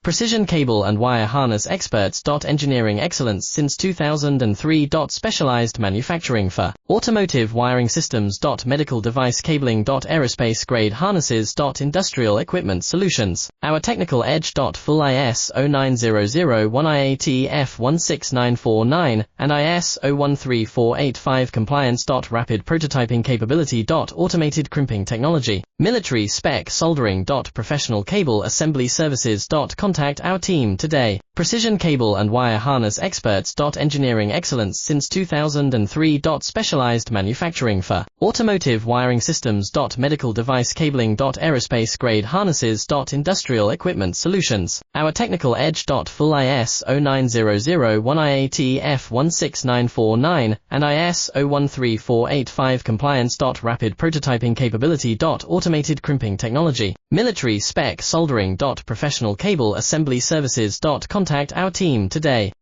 Precision cable and wire harness experts. Engineering excellence since 2003. Specialized manufacturing for automotive wiring systems. Medical device cabling. Aerospace grade harnesses. Industrial equipment solutions. Our technical edge. Full ISO 9001 IATF 16949 and ISO 13485 compliance. Rapid prototyping capability. Automated crimping technology. Military spec soldering. Professional cable assembly services. Contact our team today. Precision cable and wire harness experts. Engineering excellence since 2003. Specialized manufacturing for automotive wiring systems. Medical device cabling. Aerospace grade harnesses. Industrial equipment solutions. Our technical edge. Full ISO 9001 IATF 16949 and ISO 13485 compliance. Rapid prototyping capability. Automated crimping technology. Military spec soldering. Professional cable assembly services. Contact our team today.